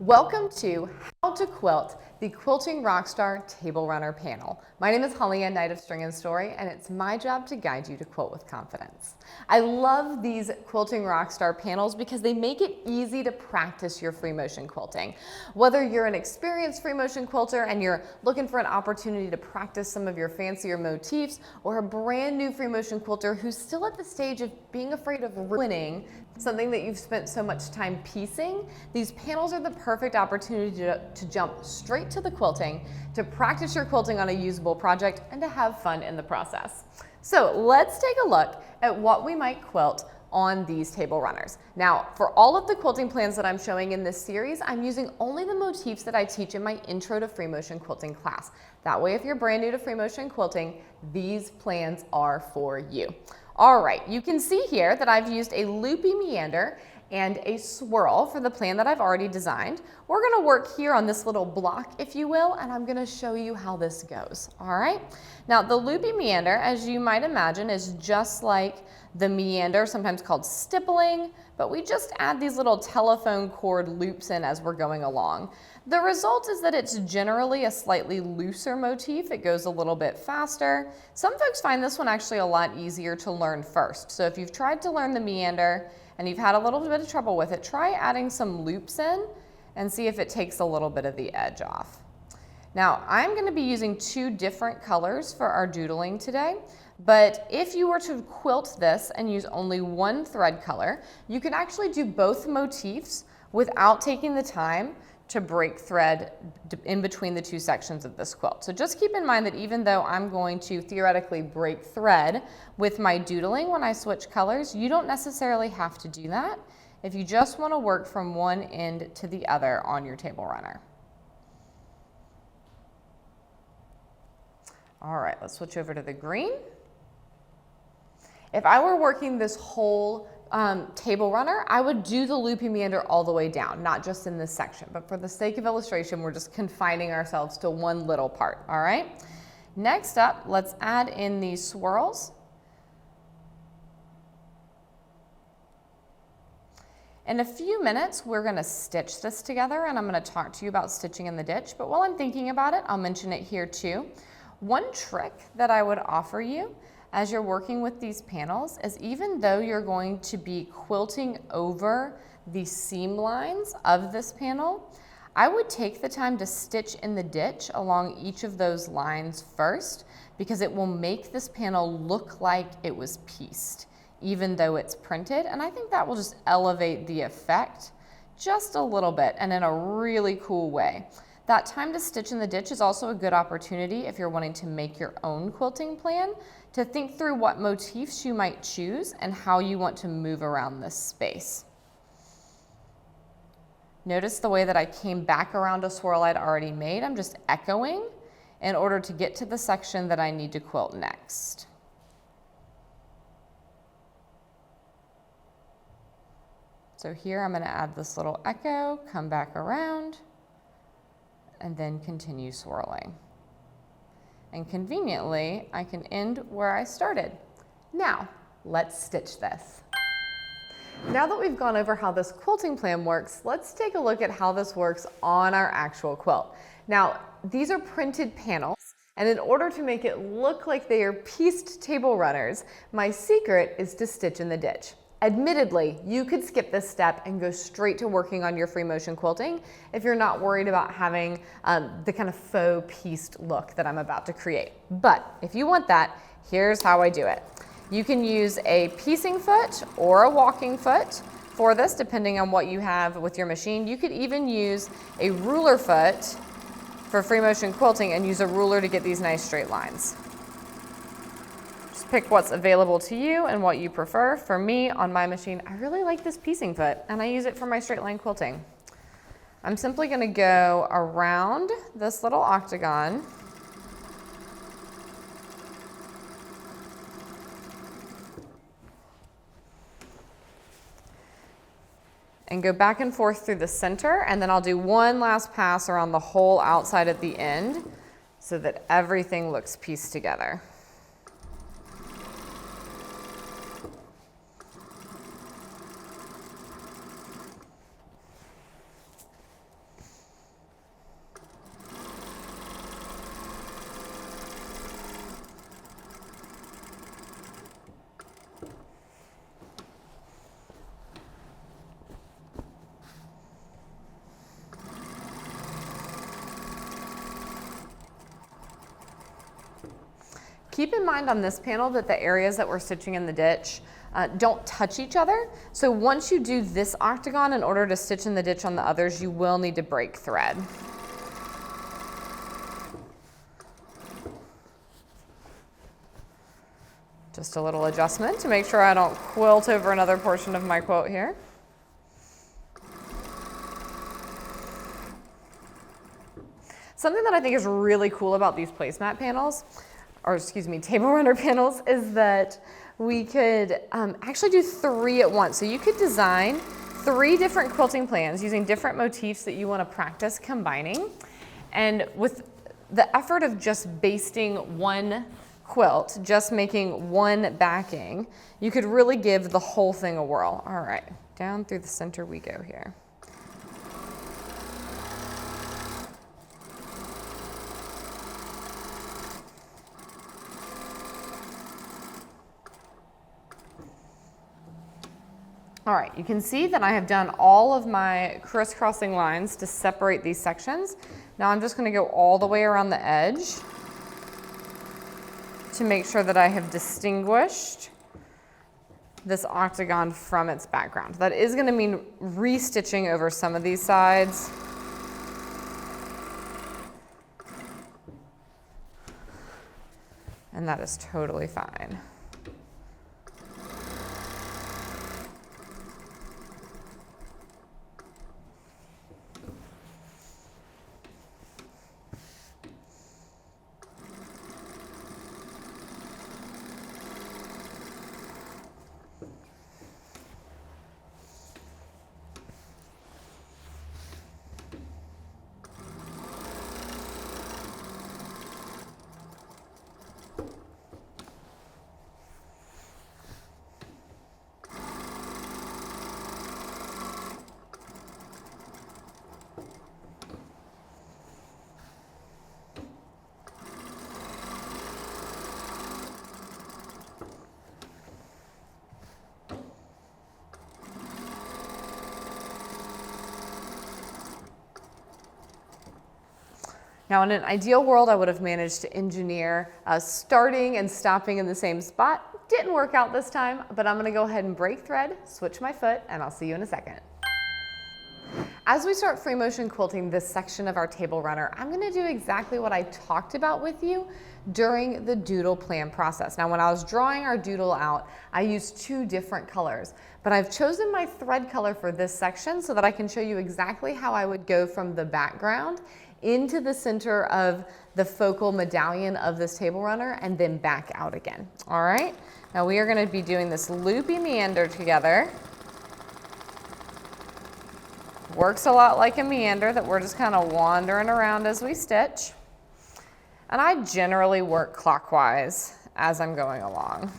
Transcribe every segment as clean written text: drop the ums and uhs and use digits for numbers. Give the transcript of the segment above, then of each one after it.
Welcome to How to Quilt, the Quilting Rockstar Table Runner panel. My name is HollyAnne, Knight of String and Story, and it's my job to guide you to quilt with confidence. I love these Quilting Rockstar panels because they make it easy to practice your free motion quilting. Whether you're an experienced free motion quilter and you're looking for an opportunity to practice some of your fancier motifs, or a brand new free motion quilter who's still at the stage of being afraid of ruining something that you've spent so much time piecing, these panels are the perfect opportunity to jump straight to the quilting, to practice your quilting on a usable project, and to have fun in the process. So let's take a look at what we might quilt on these table runners. Now, for all of the quilting plans that I'm showing in this series, I'm using only the motifs that I teach in my Intro to Free Motion Quilting class. That way, if you're brand new to free motion quilting, these plans are for you. All right, you can see here that I've used a loopy meander and a swirl for the plan that I've already designed. We're gonna work here on this little block, if you will, and I'm gonna show you how this goes, all right? Now, the loopy meander, as you might imagine, is just like the meander, sometimes called stippling, but we just add these little telephone cord loops in as we're going along. The result is that it's generally a slightly looser motif. It goes a little bit faster. Some folks find this one actually a lot easier to learn first. So if you've tried to learn the meander and you've had a little bit of trouble with it, try adding some loops in and see if it takes a little bit of the edge off. Now, I'm going to be using two different colors for our doodling today, but if you were to quilt this and use only one thread color, you can actually do both motifs without taking the time to break thread in between the two sections of this quilt. So just keep in mind that even though I'm going to theoretically break thread with my doodling when I switch colors, you don't necessarily have to do that if you just want to work from one end to the other on your table runner. All right, let's switch over to the green. If I were working this whole table runner, I would do the loopy meander all the way down, not just in this section, but for the sake of illustration, we're just confining ourselves to one little part, all right? Next up, let's add in these swirls. In a few minutes, we're gonna stitch this together, and I'm gonna talk to you about stitching in the ditch, but while I'm thinking about it, I'll mention it here too. One trick that I would offer you as you're working with these panels is, even though you're going to be quilting over the seam lines of this panel, I would take the time to stitch in the ditch along each of those lines first, because it will make this panel look like it was pieced, even though it's printed. And I think that will just elevate the effect just a little bit and in a really cool way. That time to stitch in the ditch is also a good opportunity if you're wanting to make your own quilting plan, to think through what motifs you might choose and how you want to move around this space. Notice the way that I came back around a swirl I'd already made. I'm just echoing in order to get to the section that I need to quilt next. So here I'm going to add this little echo, come back around, and then continue swirling. And conveniently, I can end where I started. Now, let's stitch this. Now that we've gone over how this quilting plan works, let's take a look at how this works on our actual quilt. Now, these are printed panels, and in order to make it look like they are pieced table runners, my secret is to stitch in the ditch. Admittedly, you could skip this step and go straight to working on your free motion quilting if you're not worried about having the kind of faux pieced look that I'm about to create. But if you want that, here's how I do it. You can use a piecing foot or a walking foot for this, depending on what you have with your machine. You could even use a ruler foot for free motion quilting and use a ruler to get these nice straight lines. Pick what's available to you and what you prefer. For me, on my machine, I really like this piecing foot, and I use it for my straight line quilting. I'm simply going to go around this little octagon and go back and forth through the center, and then I'll do one last pass around the whole outside at the end so that everything looks pieced together. keep in mind on this panel that the areas that we're stitching in the ditch don't touch each other. So once you do this octagon, in order to stitch in the ditch on the others, you will need to break thread. Just a little adjustment to make sure I don't quilt over another portion of my quilt here. Something that I think is really cool about these placemat panels, or excuse me, table runner panels, is that we could actually do 3 at once. So you could design 3 different quilting plans using different motifs that you want to practice combining. And with the effort of just basting one quilt, just making one backing, you could really give the whole thing a whirl. All right, down through the center we go here. All right, you can see that I have done all of my crisscrossing lines to separate these sections. Now I'm just going to go all the way around the edge to make sure that I have distinguished this octagon from its background. That is going to mean restitching over some of these sides. And that is totally fine. Now, in an ideal world, I would have managed to engineer starting and stopping in the same spot. Didn't work out this time, but I'm gonna go ahead and break thread, switch my foot, and I'll see you in a second. As we start free motion quilting this section of our table runner, I'm gonna do exactly what I talked about with you during the doodle plan process. Now, when I was drawing our doodle out, I used 2 different colors, but I've chosen my thread color for this section so that I can show you exactly how I would go from the background into the center of the focal medallion of this table runner and then back out again. All right, now we are going to be doing this loopy meander together. Works a lot like a meander that we're just kind of wandering around as we stitch. And I generally work clockwise as I'm going along.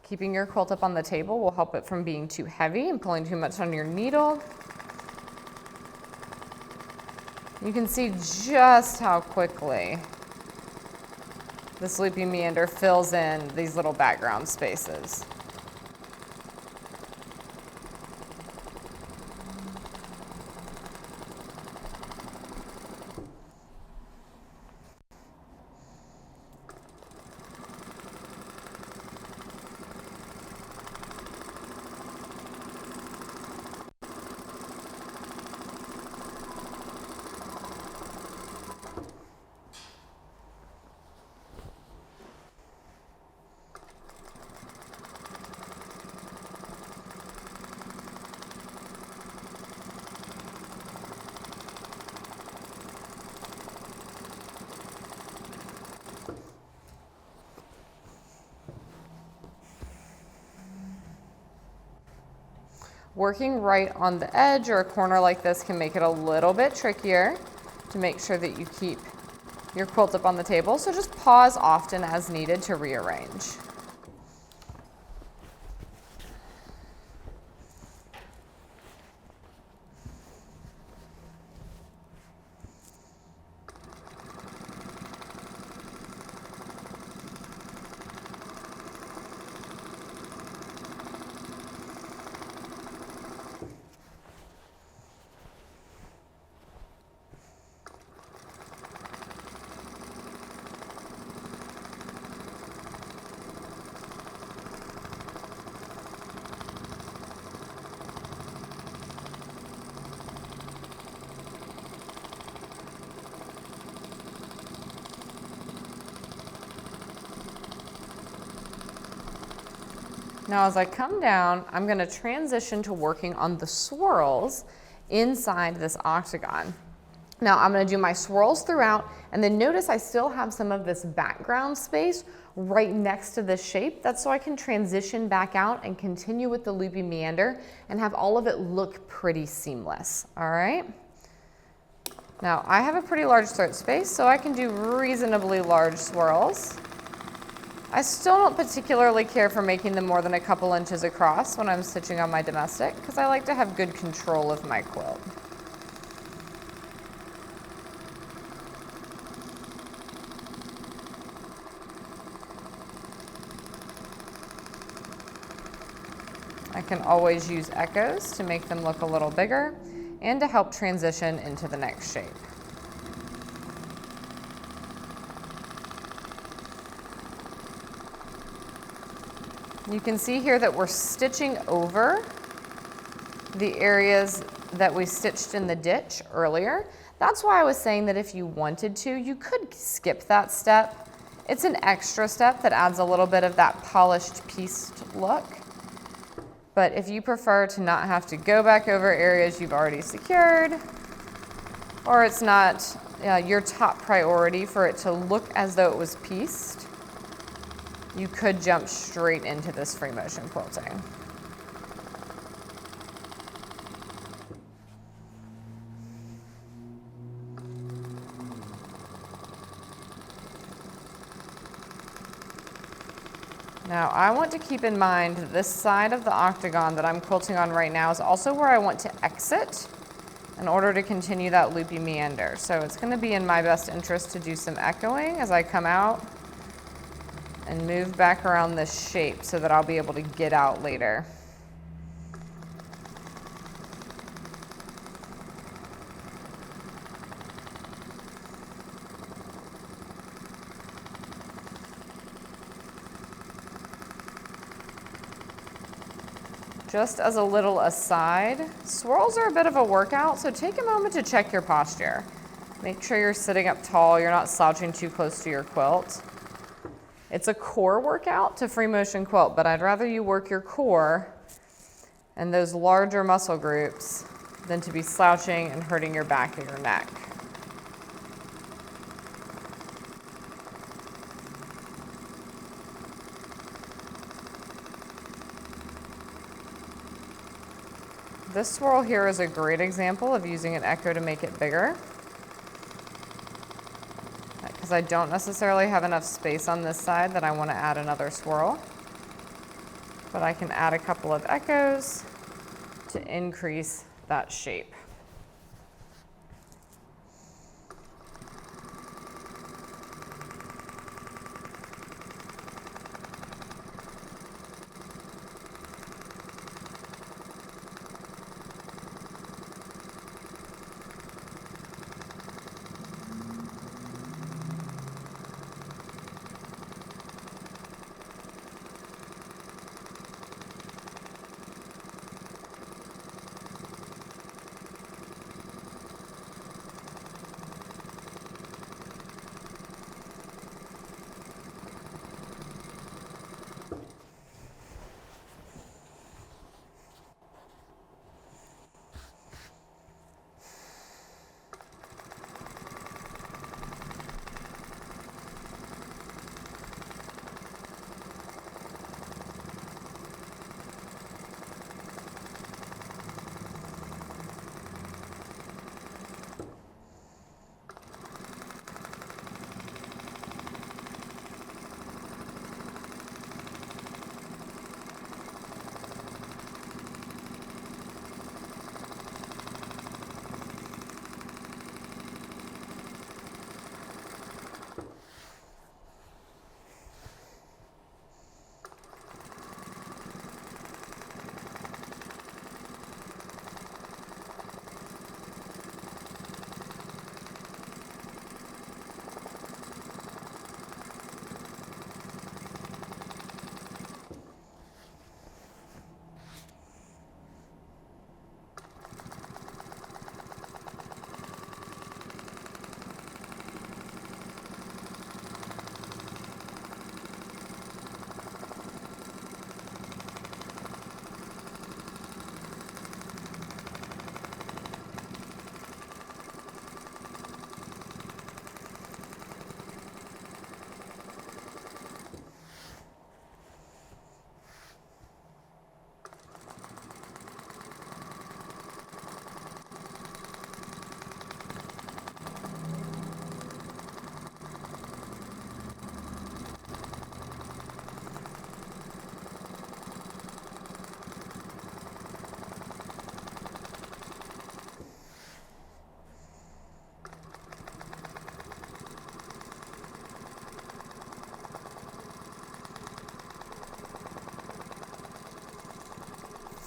Keeping your quilt up on the table will help it from being too heavy and pulling too much on your needle. You can see just how quickly this loopy meander fills in these little background spaces. Working right on the edge or a corner like this can make it a little bit trickier to make sure that you keep your quilt up on the table. So just pause often as needed to rearrange. Now as I come down, I'm going to transition to working on the swirls inside this octagon. Now I'm going to do my swirls throughout, and then notice I still have some of this background space right next to this shape. That's so I can transition back out and continue with the loopy meander and have all of it look pretty seamless. All right. Now I have a pretty large throat space, so I can do reasonably large swirls. I still don't particularly care for making them more than a couple inches across when I'm stitching on my domestic, because I like to have good control of my quilt. I can always use echoes to make them look a little bigger and to help transition into the next shape. You can see here that we're stitching over the areas that we stitched in the ditch earlier. That's why I was saying that if you wanted to, you could skip that step. It's an extra step that adds a little bit of that polished pieced look. But if you prefer to not have to go back over areas you've already secured, or it's not your top priority for it to look as though it was pieced, you could jump straight into this free motion quilting. Now I want to keep in mind that this side of the octagon that I'm quilting on right now is also where I want to exit in order to continue that loopy meander. So it's going to be in my best interest to do some echoing as I come out and move back around this shape so that I'll be able to get out later. Just as a little aside, swirls are a bit of a workout, so take a moment to check your posture. Make sure you're sitting up tall, you're not slouching too close to your quilt. It's a core workout to free motion quilt, but I'd rather you work your core and those larger muscle groups than to be slouching and hurting your back or your neck. This swirl here is a great example of using an echo to make it bigger, because I don't necessarily have enough space on this side that I want to add another swirl, but I can add a couple of echoes to increase that shape.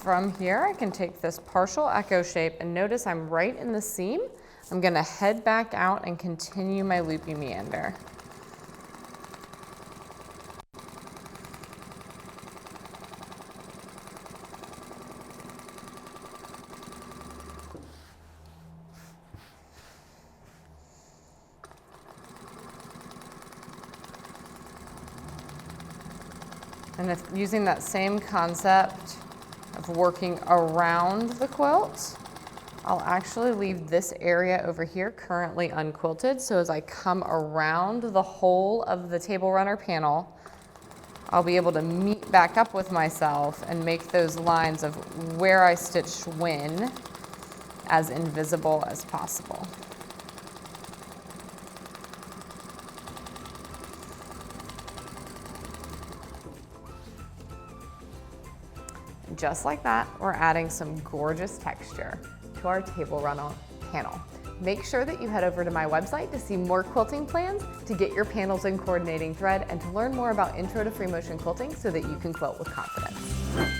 From here, I can take this partial echo shape and notice I'm right in the seam. I'm gonna head back out and continue my loopy meander. And if using that same concept of working around the quilt, I'll actually leave this area over here currently unquilted. So as I come around the whole of the table runner panel, I'll be able to meet back up with myself and make those lines of where I stitched when as invisible as possible. Just like that, we're adding some gorgeous texture to our table runner panel. Make sure that you head over to my website to see more quilting plans, to get your panels in coordinating thread, and to learn more about intro to free motion quilting so that you can quilt with confidence.